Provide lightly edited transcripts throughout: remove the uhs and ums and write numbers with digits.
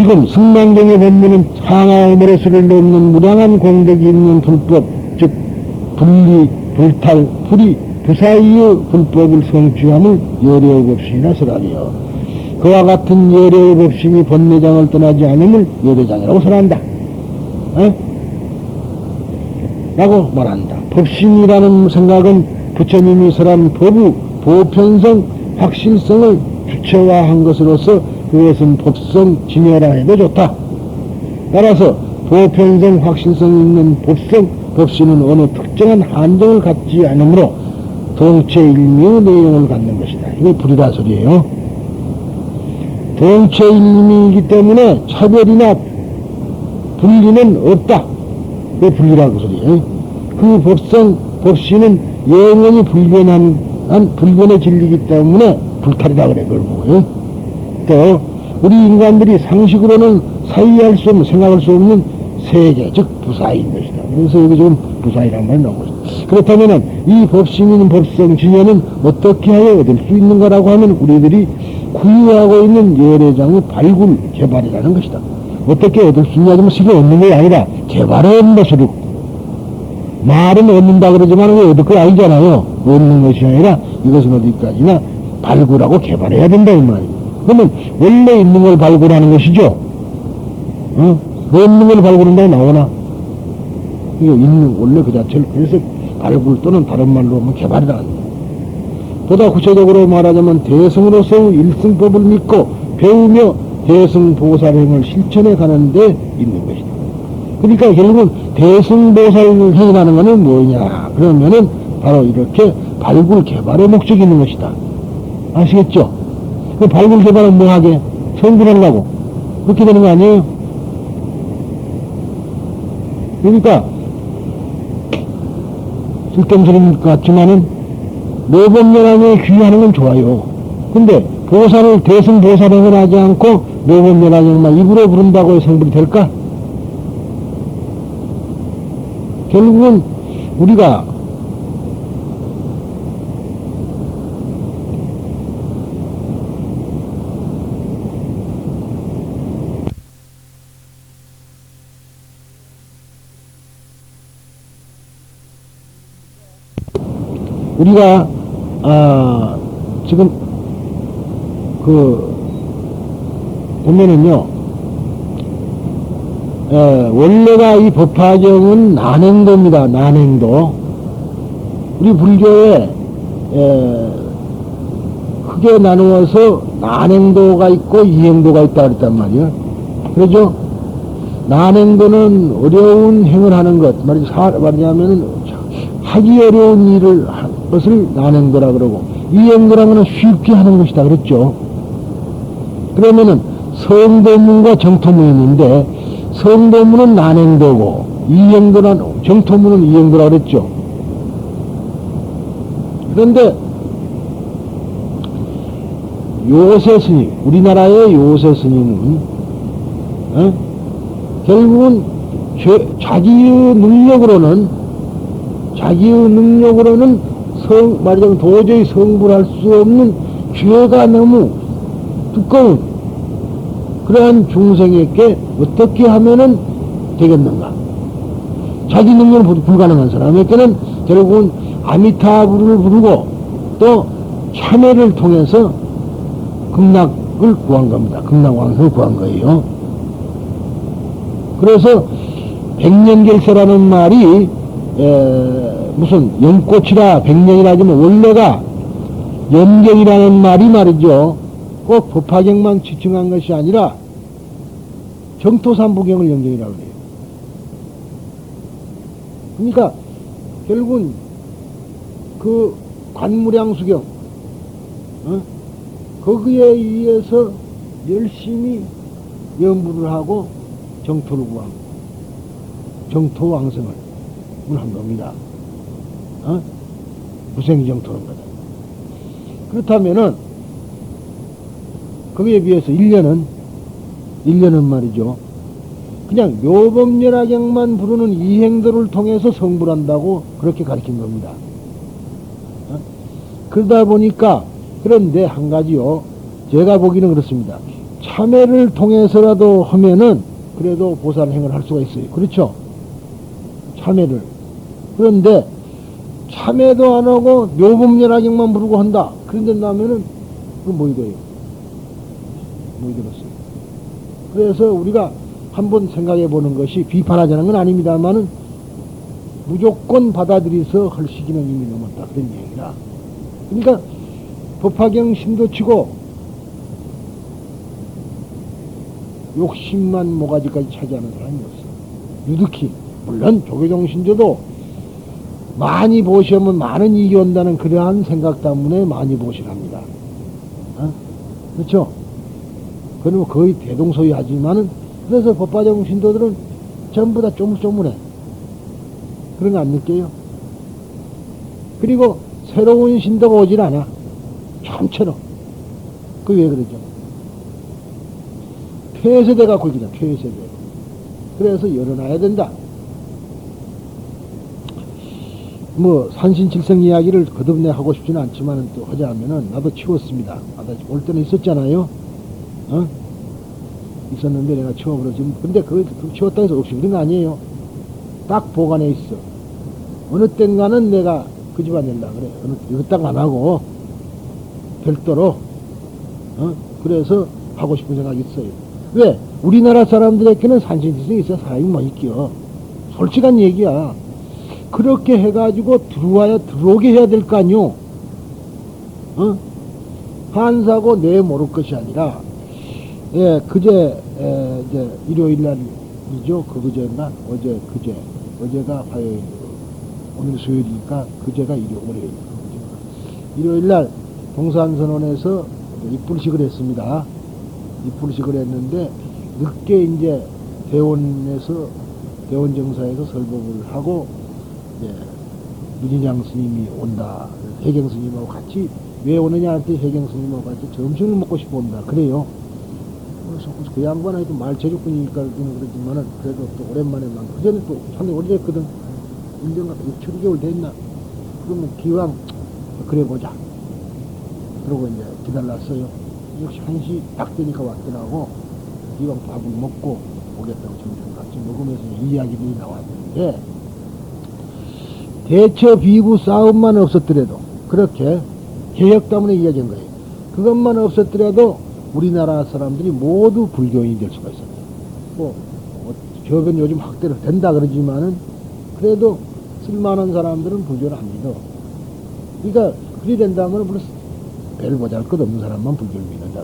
지금 승만경에 보면은 상하의 머릿수를 넘는 무량한 공덕이 있는 불법, 즉 분리, 불탈, 불이 부사이의 불법을 성취함을 열애의 법신이나 설하리요. 그와 같은 열애의 법신이 본내장을 떠나지 않음을 열애장이라고 설한다. 라고 말한다. 법신이라는 생각은 부처님이 설한 법의 보편성, 확실성을 주체화한 것으로서 그것은 법성, 진여라 해도 좋다. 따라서 보편성, 확실성 있는 법성, 법신은 어느 특정한 한정을 갖지 않으므로 동체 일미의 내용을 갖는 것이다. 이거 불이라 소리예요. 동체 일미이기 때문에 차별이나 분리는 없다. 그 불리라고 소리예요. 그 법성, 법신은 영원히 불변의 진리이기 때문에 불탈이라 그래, 그걸 보고요. 또, 우리 인간들이 상식으로는 사이할 수 없는, 생각할 수 없는 세계, 즉, 부사인 것이다. 그래서 여기 지금 부사이라는 말이 나오고 있습니다. 그렇다면은, 이 법신인 법성, 진여는 어떻게 하여 얻을 수 있는가라고 하면, 우리들이 구유하고 있는 열애장의 발굴, 개발이라는 것이다. 어떻게 얻을 수 있냐면, 실을 얻는 게 아니라, 개발하는 것으로. 말은 얻는다 그러지만, 얻을 거 아니잖아요. 얻는 것이 아니라, 이것은 어디까지나 발굴하고 개발해야 된다, 이 말이에요. 그러면, 원래 있는 걸 발굴하는 것이죠. 없는 걸 발굴한다고 나오나? 이거 있는, 원래 그 자체를, 그래서 발굴 또는 다른 말로 하면 개발이라 합니다. 보다 구체적으로 말하자면, 대승으로서 일승법을 믿고 배우며 대승보살행을 실천해 가는데 있는 것이다. 그러니까 결국은 대승보살행이라는 것은 뭐냐? 그러면은 바로 이렇게 발굴 개발의 목적이 있는 것이다. 아시겠죠? 그 발굴 개발은 뭐하게? 성불하려고. 그렇게 되는 거 아니에요? 그러니까, 쓸데없는 것 같지만은, 묘법연합에 귀하는 건 좋아요. 근데, 보살을, 대승보살행을 하지 않고, 묘법연합만 입으로 부른다고 성불이 될까? 결국은, 우리가, 지금, 보면은요, 원래가 이 법화정은 난행도입니다. 난행도. 우리 불교에, 크게 나누어서 난행도가 있고 이행도가 있다 그랬단 말이에요. 그러죠? 난행도는 어려운 행을 하는 것, 말하자면, 하기 어려운 일을 것을 난행도라 그러고, 이행도라는 것은 쉽게 하는 것이다 그랬죠. 그러면은 성도문과 정토문인데, 성도문은 난행도고, 정토문은 이행도라 그랬죠. 그런데 요새 스님, 우리나라의 요새 스님은 결국은 자기의 능력으로는 말하자면 도저히 성불할 수 없는 죄가 너무 두꺼운 그러한 중생에게 어떻게 하면은 되겠는가? 자기 능력은 불가능한 사람에게는 결국은 아미타불을 부르고 또 참회를 통해서 극락을 구한 겁니다. 극락왕성을 구한 거예요. 그래서 백년결세라는 말이 무슨 연꽃이라 백년이라 하지만 원래가 연경이라는 말이 말이죠. 꼭 법화경만 지칭한 것이 아니라 정토삼부경을 연경이라고 해요. 그러니까 결국은 그 관무량수경 거기에 의해서 열심히 연부를 하고 정토를 구하고 정토왕성을 한 겁니다. 무생정토는 거다. 그렇다면은 거기에 비해서 1년은 말이죠. 그냥 묘법열화경만 부르는 이행도를 통해서 성불한다고 그렇게 가르친 겁니다. 그러다 보니까 그런데 한 가지요. 제가 보기는 그렇습니다. 참회를 통해서라도 하면은 그래도 보살행을 할 수가 있어요. 그렇죠? 참회를. 그런데 참회도 안 하고 묘법연화경만 부르고 한다. 그런데 나면은 그건 뭐이 돼요? 뭐이 되겠어요? 그래서 우리가 한번 생각해 보는 것이 비판하자는 건 아닙니다만은 무조건 받아들여서 할 시기는 이미 넘었다. 그런 얘기라. 그러니까 법화경 신도치고 욕심만 모가지까지 차지하는 사람이 없어. 유득히. 물론 조계종 신조도 많이 보시면 많은 이익이 온다는 그러한 생각 때문에 많이 보시랍니다. 어? 그렇죠? 그러면 거의 대동소이하지만은 그래서 법화경 신도들은 전부 다 쪼물쪼물해. 그런 거 안 느껴요? 그리고 새로운 신도가 오질 않아. 처음처럼. 그게 왜 그러죠? 폐세대가 걸리잖아, 폐세대. 그래서 열어놔야 된다. 뭐, 산신칠성 이야기를 거듭내 하고 싶지는 않지만 또 하자면은 나도 치웠습니다. 나도 올 때는 있었잖아요. 어? 있었는데 내가 치워버려. 지금, 근데 그걸 치웠다 해서 없이 그런 거 아니에요. 딱 보관해 있어. 어느 땐가는 내가 그 집안 낸다 그래. 어느 딱 안 하고, 별도로, 그래서 하고 싶은 생각이 있어요. 왜? 우리나라 사람들에게는 산신지성이 있어 사람이 뭐 있겨. 솔직한 얘기야. 그렇게 해가지고 들어오게 해야 될 거 아니요. 한사고 내 모를 것이 아니라, 예, 이제 일요일 날이죠. 그제인가? 어제가 화요일, 오늘 수요일이니까 그제가 월요일. 일요일 날 동산선원에서 입불식을 했습니다. 입불식을 했는데 늦게 이제 대원정사에서 설법을 하고 문인양 스님이 온다. 해경 스님하고 같이 왜 오느냐 할 때 해경 스님하고 같이 점심을 먹고 싶어 온다. 그래요. 그래서 그 양반은 말 제주꾼이니까 그러지만은 그래도 또 오랜만에 그 전에 또 상당히 오래됐거든. 1년 같은 6, 7개월 됐나. 그러면 기왕 그래 보자. 그러고 이제 기다렸어요. 역시 1시 딱 되니까 왔더라고. 이왕 밥을 먹고 오겠다고 점심 같이 먹으면서 이야기들이 나왔는데, 대처 비구 싸움만 없었더라도, 그렇게 개혁 때문에 이야기한 거예요. 그것만 없었더라도 우리나라 사람들이 모두 불교인이 될 수가 있었어요. 저변 요즘 확대로 된다 그러지만은, 그래도 쓸만한 사람들은 불교를 안 믿어. 그러니까, 그리 된다면, 물론 별 보잘 것 없는 사람만 불교를 믿는다.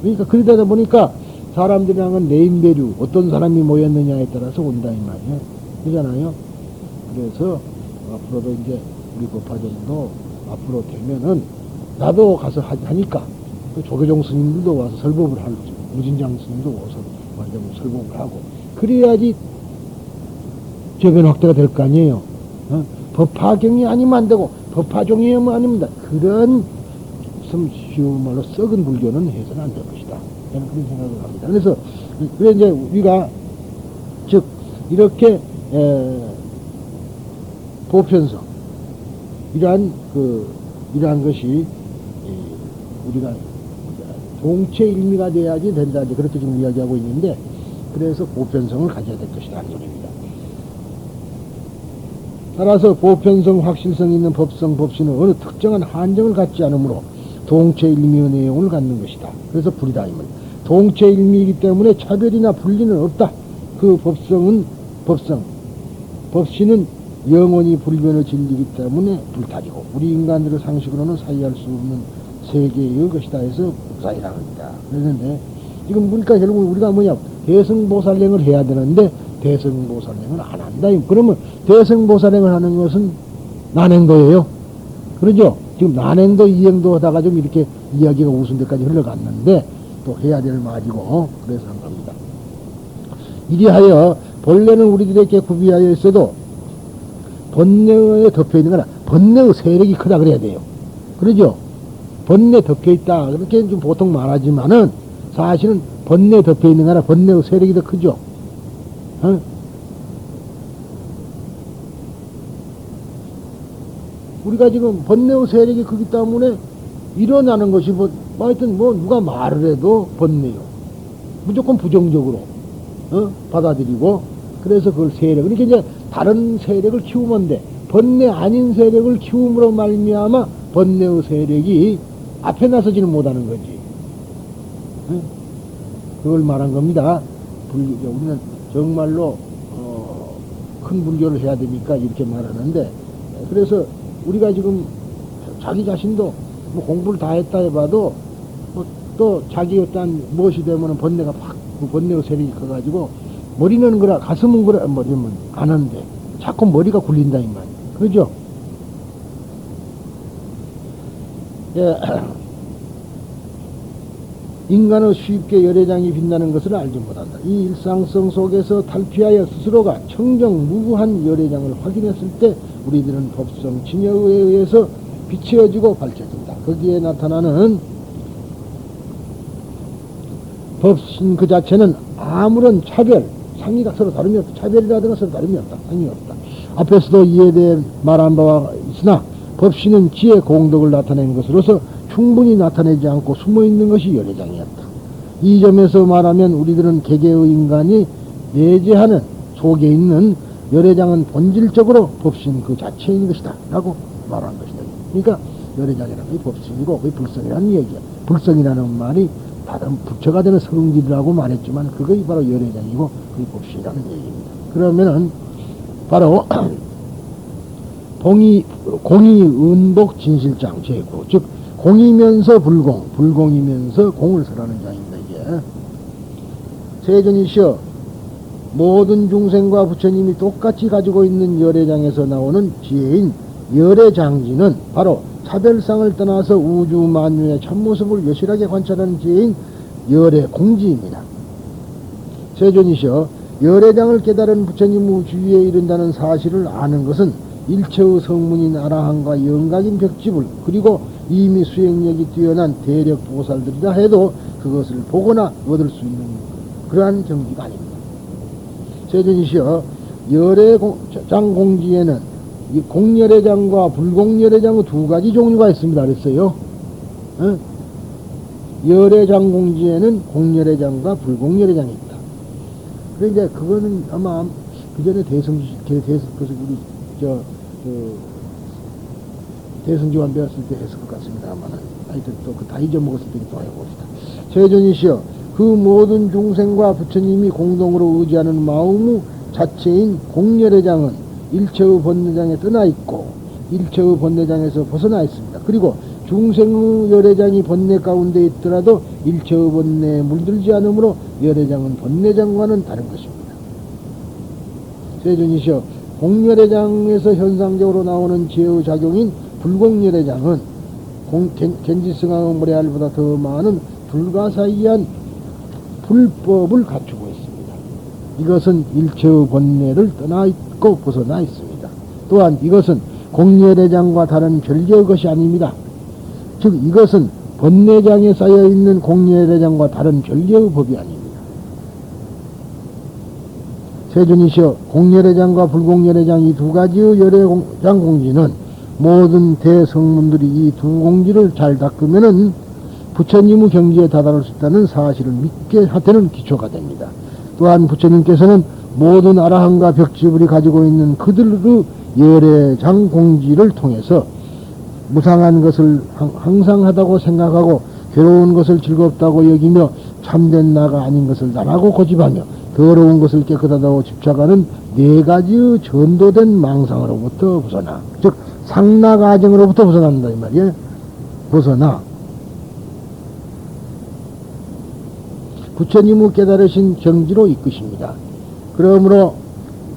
그러니까 그리 되다 보니까 사람들이랑은 내인배류, 어떤 사람이 모였느냐에 따라서 온다, 이 말이에요. 그러잖아요. 그래서 앞으로도 이제 우리 법화정도 앞으로 되면은 나도 가서 하니까 또 조계종 스님들도 와서 설법을 하고, 무진장 스님도 와서 설법을 하고, 그래야지 저변 확대가 될 거 아니에요. 법화경이 아니면 안 되고, 법화종이면 아닙니다. 그런 쉬운 말로 썩은 불교는 해서는 안 될 것이다. 저는 그런 생각을 합니다. 그래서, 그래 이제 우리가, 즉, 이렇게, 보편성, 이러한 것이, 우리가 동체 일미가 돼야지 된다. 이제 그렇게 지금 이야기하고 있는데, 그래서 보편성을 가져야 될 것이다. 하는 소리입니다. 따라서 보편성, 확실성 있는 법성, 법신은 어느 특정한 한정을 갖지 않으므로 동체 일미의 내용을 갖는 것이다. 그래서 불이다. 이 말. 동체 일미이기 때문에 차별이나 분리는 없다. 그 법성은 법성, 법신은 영원히 불변의 진리이기 때문에 불탈이고, 우리 인간들의 상식으로는 사이할 수 없는 세계의 것이다 해서 무사이라 합니다. 그랬는데 지금 보니까 결국 우리가 뭐냐, 대승보살행을 해야 되는데 대승보살행을 안 한다. 그러면 대승보살행을 하는 것은 난행도예요. 그러죠? 지금 난행도 이행도 하다가 좀 이렇게 이야기가 웃은 데까지 흘러갔는데 또 해야 될 말이고, 그래서 한 겁니다. 이리하여 본래는 우리들에게 구비하여 있어도 번뇌에 덮여 있는 거나 번뇌의 세력이 크다 그래야 돼요. 그러죠? 번뇌 덮여 있다. 그렇게 좀 보통 말하지만은 사실은 번뇌 덮여 있는 거나 번뇌의 세력이 더 크죠. 우리가 지금 번뇌의 세력이 크기 때문에 일어나는 것이 하여튼 누가 말을 해도 번뇌요. 무조건 부정적으로 받아들이고, 그래서 그걸 세력, 그러니까 이제 다른 세력을 키우면 돼. 번뇌 아닌 세력을 키움으로 말미암아 번뇌의 세력이 앞에 나서지는 못하는 거지. 그걸 말한 겁니다. 우리는 정말로 큰 불교를 해야 되니까 이렇게 말하는데, 그래서 우리가 지금 자기 자신도 뭐 공부를 다 했다 해봐도 또 자기 어떤 무엇이 되면은 번뇌가 확, 그 번뇌의 세력이 커가지고 머리는 그래, 가슴은 그래, 머리는 안 하는데 자꾸 머리가 굴린다 이 말이야. 그죠? 예. 인간의 쉽게 열애장이 빛나는 것을 알지 못한다. 이 일상성 속에서 탈피하여 스스로가 청정 무구한 열애장을 확인했을 때 우리들은 법성 진여에 의해서 비추어지고 밝혀진다. 거기에 나타나는 법신 그 자체는 아무런 차별, 상의가 서로 다름이 없다. 차별이라든가 서로 다름이 없다. 상이 없다. 앞에서도 이에 대해 말한 바와 있으나 법신은 지혜 공덕을 나타낸 것으로서 충분히 나타내지 않고 숨어있는 것이 열애장이었다. 이 점에서 말하면 우리들은 개개의 인간이 내재하는 속에 있는 열애장은 본질적으로 법신 그 자체인 것이다 라고 말한 것이다. 그러니까 열애장이라는 게 법신이고 그게 불성이라는 얘기야. 불성이라는 말이 다른 부처가 되는 성질이라고 말했지만 그것이 바로 열애장이고 그게 법신이라는 얘기입니다. 그러면은 바로 공이 은복 진실장 제9, 즉 공이면서 불공, 불공이면서 공을 설하는 장입니다. 이게 세존이시여 모든 중생과 부처님이 똑같이 가지고 있는 열애장에서 나오는 지혜인 열애장지는 바로 차별상을 떠나서 우주 만유의 참모습을 여실하게 관찰하는 지혜인 열애공지입니다. 세존이시여 열애장을 깨달은 부처님 주위에 이른다는 사실을 아는 것은 일체의 성문인 아라한과 영각인 벽집을 그리고 이미 수행력이 뛰어난 대력 보살들이라 해도 그것을 보거나 얻을 수 있는 그러한 경지가 아닙니다. 세존이시여 열애장 공지에는 이 공열애장과 불공열애장의 두 가지 종류가 있습니다. 그랬어요. 열애장 공지에는 공열애장과 불공열애장이 있다. 그런데 그거는 아마 그 전에 대승지원 배웠을 때 했을 것 같습니다만은 하여튼 또 그 다 잊어먹었을 때 또 해봅시다. 세존이시여 그 모든 중생과 부처님이 공동으로 의지하는 마음 자체인 공열애장은 일체의 번뇌장에 떠나 있고 일체의 번뇌장에서 벗어나 있습니다. 그리고 중생의 열애장이 번뇌 가운데 있더라도 일체의 번뇌에 물들지 않으므로 열애장은 번뇌장과는 다른 것입니다. 세존이시여 공열애장에서 현상적으로 나오는 지혜의 작용인 불공열애장은 겐지승왕의 모래알보다 더 많은 불가사의한 불법을 갖추고 있습니다. 이것은 일체의 번뇌를 떠나 있고 벗어나 있습니다. 또한 이것은 공열애장과 다른 별개의 것이 아닙니다. 즉 이것은 번뇌장에 쌓여있는 공열애장과 다른 별개의 법이 아닙니다. 세존이시여 공열애장과 불공열애장 이 두 가지의 열애장 공지는 모든 대성문들이 이 두 공지를 잘 닦으면은 부처님의 경지에 다다를 수 있다는 사실을 믿게 하되는 기초가 됩니다. 또한 부처님께서는 모든 아라한과 벽지불이 가지고 있는 그들의 열애장 공지를 통해서 무상한 것을 항상하다고 생각하고 괴로운 것을 즐겁다고 여기며 참된 나가 아닌 것을 나라고 고집하며 더러운 것을 깨끗하다고 집착하는 네 가지의 전도된 망상으로부터 벗어나, 즉 상나가정으로부터 벗어난다 이 말이에요. 벗어나 부처님의 깨달으신 경지로 이끄십니다. 그러므로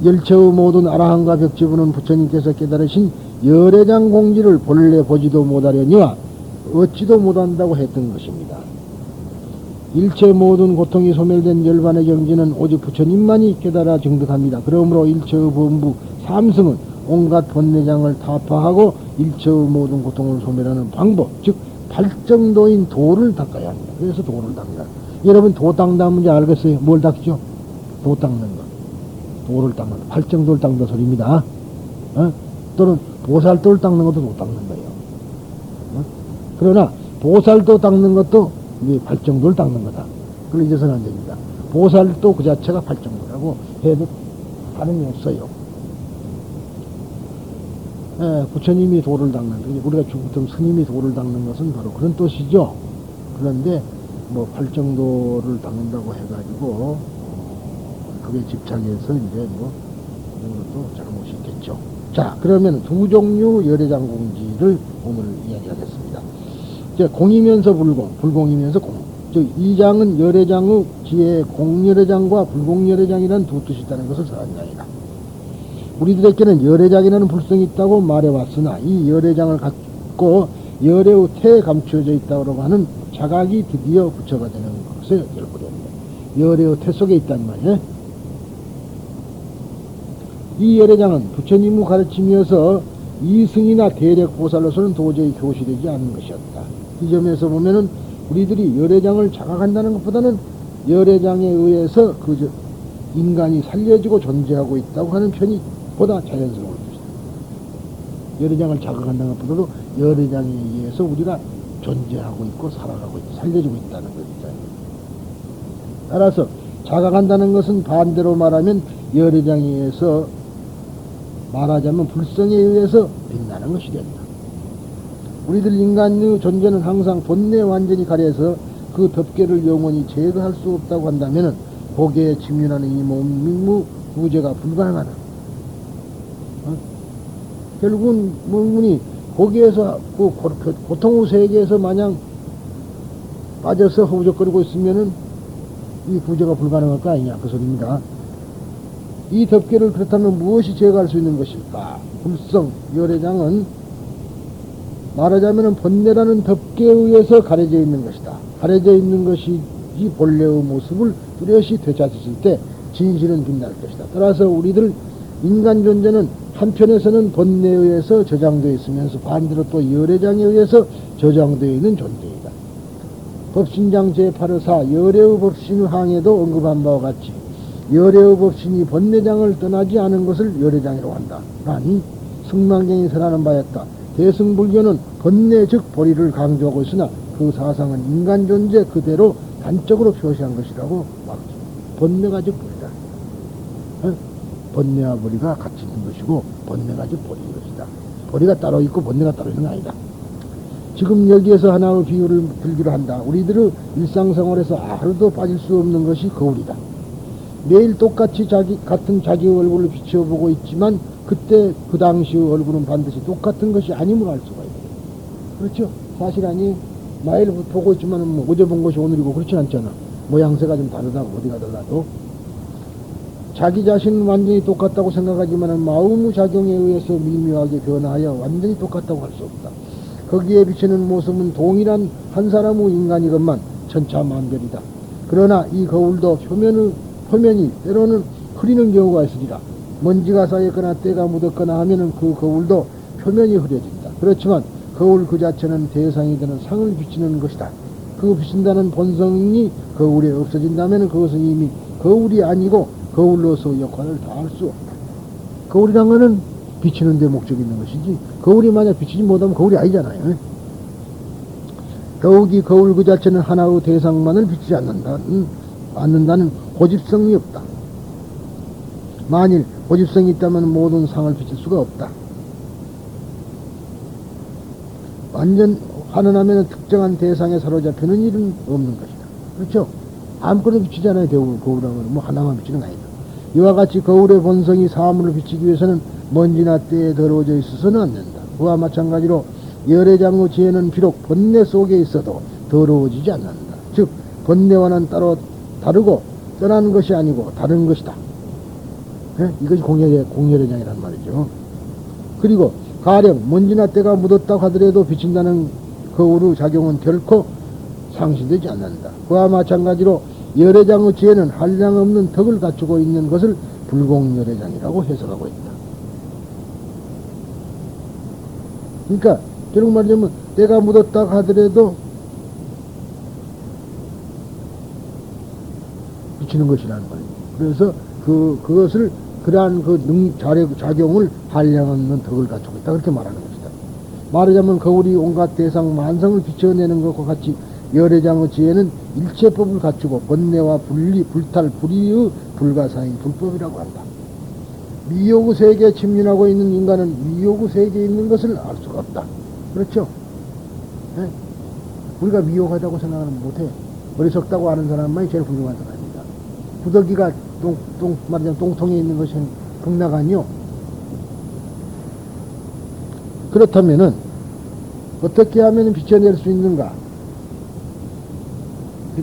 열체의 모든 아라한과 벽지부는 부처님께서 깨달으신 열애장 공지를 본래 보지도 못하려니와 얻지도 못한다고 했던 것입니다. 일체 모든 고통이 소멸된 열반의 경지는 오직 부처님만이 깨달아 증득합니다. 그러므로 일체의 범부 삼승은 온갖 번뇌장을 타파하고 일체의 모든 고통을 소멸하는 방법, 즉 팔정도인 도를 닦아야 합니다. 그래서 도를 닦는다. 여러분 도 닦는다 뭔지 알겠어요? 뭘 닦죠? 도 닦는 거. 도를 닦는 거. 팔정도를 닦는 소리입니다. 또는 보살도를 닦는 것도 도 닦는 거예요. 그러나 보살도 닦는 것도 팔정도를 닦는 거다. 그걸 잊어서는 안 됩니다. 보살도 그 자체가 팔정도라고 해도 다름이 없어요. 부처님이 도를 닦는, 우리가 죽으면 스님이 도를 닦는 것은 바로 그런 뜻이죠. 그런데 뭐 팔정도를 닦는다고 해가지고 그게 집착해서 이제 뭐 그런 것도 잘못이 있겠죠. 자, 그러면 두 종류 열애장 공지를 오늘 이야기하겠습니다. 이제 공이면서 불공, 불공이면서 공. 즉 이장은 열애장의 지혜 공열애장과 불공열애장이라는 두 뜻이 있다는 것을 설한장이다. 우리들에게는 열애장이라는 불성이 있다고 말해왔으나 이 열애장을 갖고 열애의 태에 감추어져 있다고 하는 자각이 드디어 부처가 되는 것을 열거됩니다. 열애의 태 속에 있단 말이에요. 이 열애장은 부처님의 가르침이어서 이승이나 대력보살로서는 도저히 교시되지 않는 것이었다. 이 점에서 보면은 우리들이 열애장을 자각한다는 것보다는 열애장에 의해서 그 인간이 살려지고 존재하고 있다고 하는 편이 보다 자연스러울 것이다. 열애장을 자각한다는 것보다도 열애장에 의해서 우리가 존재하고 있고 살아가고 있고 살려지고 있다는 것이다. 따라서 자각한다는 것은 반대로 말하면 열애장에 의해서 말하자면 불성에 의해서 빛나는 것이 된다. 우리들 인간의 존재는 항상 본내에 완전히 가려서 그 덮개를 영원히 제거할 수 없다고 한다면 고개에 침윤하는 이 몸의 구제가 불가능하다. 결국은 몸이 고개에서 그 고통의 세계에서 마냥 빠져서 허우적거리고 있으면은 이 구제가 불가능할 거 아니냐 그 소리입니다. 이 덮개를 그렇다면 무엇이 제거할 수 있는 것일까? 불성, 열애장은 말하자면 번뇌라는 덮개에 의해서 가려져 있는 것이다. 가려져 있는 것이 본래의 모습을 뚜렷이 되찾았을 때 진실은 빛날 것이다. 따라서 우리들 인간 존재는 한편에서는 번뇌에 의해서 저장되어 있으면서 반대로 또 열애장에 의해서 저장되어 있는 존재이다. 법신장 제8의4 열애의 법신 항에도 언급한 바와 같이 열애의 법신이 번뇌장을 떠나지 않은 것을 열애장이라고 한다. 라니 승망경이 설하는 바였다. 대승불교는 번뇌 즉 보리를 강조하고 있으나 그 사상은 인간 존재 그대로 단적으로 표시한 것이라고 말합니다. 번뇌가 즉 보리다. 번뇌와 보리가 같이 있는 것이고 번뇌가 즉 보리인 것이다. 보리가 따로 있고 번뇌가 따로 있는 게 아니다. 지금 여기에서 하나의 비유를 들기로 한다. 우리들의 일상생활에서 하루도 빠질 수 없는 것이 거울이다. 매일 똑같이 같은 자기 얼굴을 비춰보고 있지만 그때 그 당시의 얼굴은 반드시 똑같은 것이 아님을 알 수가 있다. 그렇죠? 사실 아니 매일 보고 있지만 뭐 어제 본 것이 오늘이고 그렇지 않잖아. 모양새가 좀 다르다고 어디가 달라도 자기 자신은 완전히 똑같다고 생각하지만 마음의 작용에 의해서 미묘하게 변화하여 완전히 똑같다고 할 수 없다. 거기에 비치는 모습은 동일한 한 사람의 인간이건만 천차만별이다. 그러나 이 거울도 표면이 때로는 흐리는 경우가 있으리라. 먼지가 쌓였거나 때가 묻었거나 하면은 그 거울도 표면이 흐려진다. 그렇지만 거울 그 자체는 대상이 되는 상을 비치는 것이다. 그 비친다는 본성이 거울에 없어진다면 그것은 이미 거울이 아니고 거울로서 역할을 다할 수 없다. 거울이란 거는 비치는 데 목적이 있는 것이지 거울이 만약 비치지 못하면 거울이 아니잖아요. 더욱이 거울 그 자체는 하나의 대상만을 비치지 않는다는 고집성이 없다. 만일 고집성이 있다면 모든 상을 비칠 수가 없다. 완전 환원하면 특정한 대상에 사로잡히는 일은 없는 것이다. 그렇죠? 아무거나 비치잖아요. 거울하면 뭐 하나만 비치는 거 아니다. 이와 같이 거울의 본성이 사물을 비치기 위해서는 먼지나 때에 더러워져 있어서는 안 된다. 그와 마찬가지로 열애장의 지혜는 비록 번뇌 속에 있어도 더러워지지 않는다. 즉 번뇌와는 따로 다르고 떠난 것이 아니고 다른 것이다. 이것이 공열애장이란 말이죠. 그리고 가령 먼지나 때가 묻었다고 하더라도 비친다는 거울의 작용은 결코 상실되지 않는다. 그와 마찬가지로 열애장의 지혜는 한량없는 덕을 갖추고 있는 것을 불공열애장이라고 해석하고 있다. 그러니까 결국 말하자면 때가 묻었다고 하더라도 비치는 것이라는 말이에요. 그래서 그것을 그러한 작용을 한량없는 덕을 갖추고 있다. 그렇게 말하는 것이다. 말하자면 거울이 온갖 대상 만성을 비춰내는 것과 같이 열애장의 지혜는 일체법을 갖추고 번뇌와 분리, 불탈, 불의의 불가사인 불법이라고 한다. 미욕의 세계에 침륜하고 있는 인간은 미욕의 세계에 있는 것을 알 수가 없다. 그렇죠? 네? 우리가 미혹하다고 생각하는 못해. 어리석다고 하는 사람만이 제일 훌륭한 사람입니다. 구더기가 말하자면 똥통에 있는 것이 극락아니요. 그렇다면은 어떻게 하면 비춰낼 수 있는가?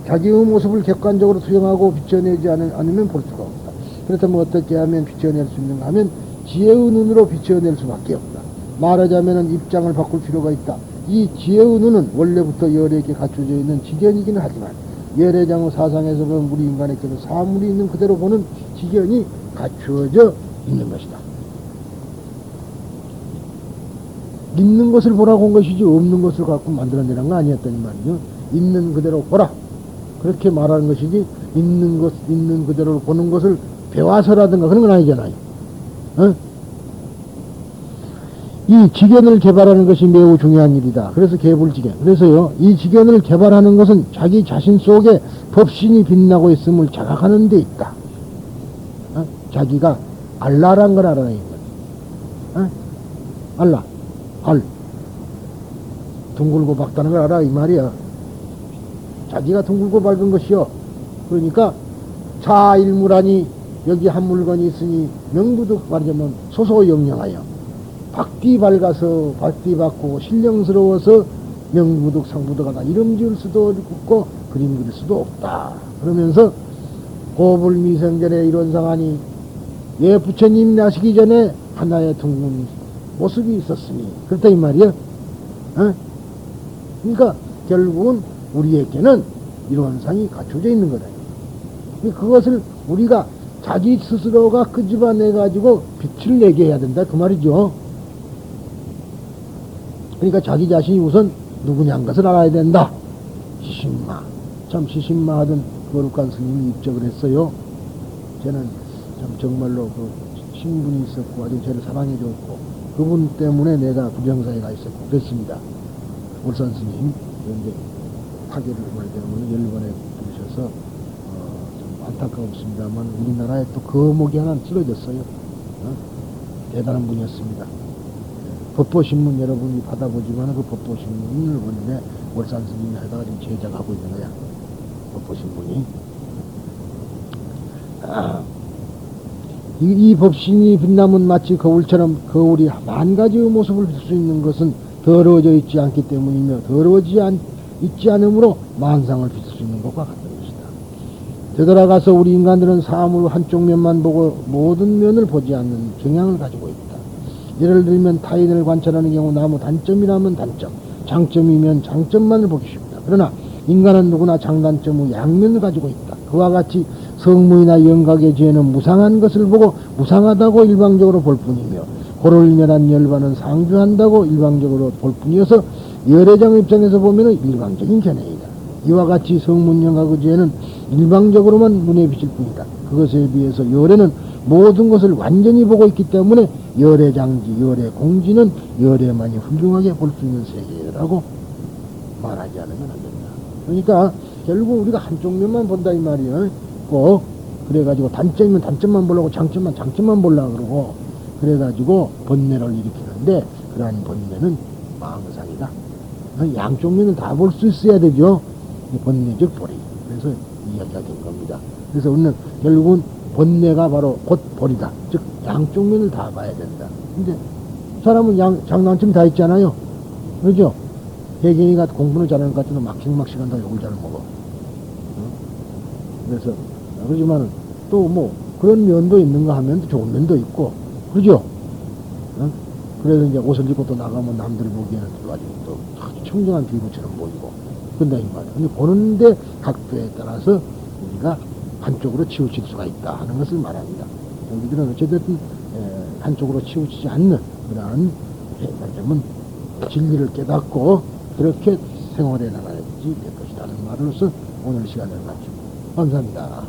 자기의 모습을 객관적으로 수용하고 비춰내지 않으면 볼 수가 없다. 그렇다면 어떻게 하면 비춰낼 수 있는가 하면 지혜의 눈으로 비춰낼 수밖에 없다. 말하자면 입장을 바꿀 필요가 있다. 이 지혜의 눈은 원래부터 열애에게 갖춰져 있는 지견이기는 하지만 열애장의 사상에서 보면 우리 인간에게도 사물이 있는 그대로 보는 지견이 갖추어져 있는 것이다. 있는 것을 보라고 한 것이지 없는 것을 갖고 만들어내는 거 아니었다니 말이죠. 있는 그대로 보라. 그렇게 말하는 것이지 있는 그대로 보는 것을 배워서라든가 그런 건 아니잖아요. 어? 이 지견을 개발하는 것이 매우 중요한 일이다. 그래서 개불지견. 그래서요, 이 지견을 개발하는 것은 자기 자신 속에 법신이 빛나고 있음을 자각하는 데 있다. 어? 자기가 알라란 걸 알아야 이 거야. 어? 알라. 알. 둥글고 밝다는 걸 알아 이 말이야. 자기가 둥글고 밝은 것이요. 그러니까 자일무라니 여기 한 물건이 있으니 명부득 말하자면 소소영령하여 박디 밝아서 박디 받고 신령스러워서 명부득 상부득하다 이름 지을 수도 없고 그림 그릴 수도 없다. 그러면서 고불미생전에 이런 상하니 예 부처님 나시기 전에 하나의 둥근 모습이 있었으니 그렇다 이 말이야. 어? 그러니까 결국은 우리에게는 이런 상이 갖춰져 있는 거다. 그것을 우리가 자기 스스로가 끄집어내가지고 빛을 내게 해야 된다 그 말이죠. 그러니까 자기 자신이 우선 누구냐는 것을 알아야 된다. 시신마. 참 시신마 하던 거룩한 스님이 입적을 했어요. 저는 참 정말로 그 신분이 있었고 아주 저를 사랑해줬고 그분 때문에 내가 부정사에 가 있었고 그랬습니다. 울산 스님 이제 타계를 말이 되는 열번에 부르셔서 좀 안타까웠습니다만 우리나라에 또 거목이 하나 쓰러졌어요. 대단한 분이었습니다. 법보신문 여러분이 받아보지만 그 법보신문을 보는데 월산 스님이 하다가 지금 제작하고 있는 거야. 법보신문이. 이 법신이 빛나면 마치 거울처럼 거울이 만 가지의 모습을 빌 수 있는 것은 더러워져 있지 않기 때문이며 있지 않으므로 만상을 빌 수 있는 것과 같은 것이다. 되돌아가서 우리 인간들은 사물 한쪽 면만 보고 모든 면을 보지 않는 경향을 가지고 있다. 예를 들면 타인을 관찰하는 경우 나무 단점이라면 단점, 장점이면 장점만을 보기 쉽다. 그러나 인간은 누구나 장단점의 양면을 가지고 있다. 그와 같이 성무이나 영각의 지혜는 무상한 것을 보고 무상하다고 일방적으로 볼 뿐이며 고를 멸한 열반은 상주한다고 일방적으로 볼 뿐이어서 열애장 입장에서 보면 일방적인 견해이다. 이와 같이 성문영각의 지혜는 일방적으로만 눈에 비칠 뿐이다. 그것에 비해서 열애는 모든 것을 완전히 보고 있기 때문에 열애장지, 열애공지는 열애만이 훌륭하게 볼 수 있는 세계라고 말하지 않으면 안 된다. 그러니까 결국 우리가 한쪽 면만 본다 이 말이야. 꼭 그래가지고 단점이면 단점만 보려고 장점만 보려고 그러고 그래가지고 번뇌를 일으키는데 그러한 번뇌는 망상이다. 양쪽 면은 다 볼 수 있어야 되죠. 번뇌적 보리. 그래서 이야기가 된 겁니다. 그래서 우리는 결국은 번뇌가 바로 곧 보리다. 즉 양쪽 면을 다 봐야 된다. 근데 사람은 장단점이 다 있잖아요. 그렇죠? 대개이가 공부는 잘하는 것 같지만 막식막식한 다 욕을 잘 먹어. 그래서 그러지만 또 뭐 그런 면도 있는가 하면 좋은 면도 있고 그러죠? 그래서 이제 옷을 입고 또 나가면 남들 보기에는 또 아주 또 아주 청정한 비구처럼 보이고 그런다 이 말이야. 근데 보는데 각도에 따라서 우리가 한쪽으로 치우칠 수가 있다 하는 것을 말합니다. 우리들은 어쨌든 한쪽으로 치우치지 않는 그러한 말하자면 진리를 깨닫고 그렇게 생활해 나가야지 될 것이라는 말로서 오늘 시간을 마치고 감사합니다.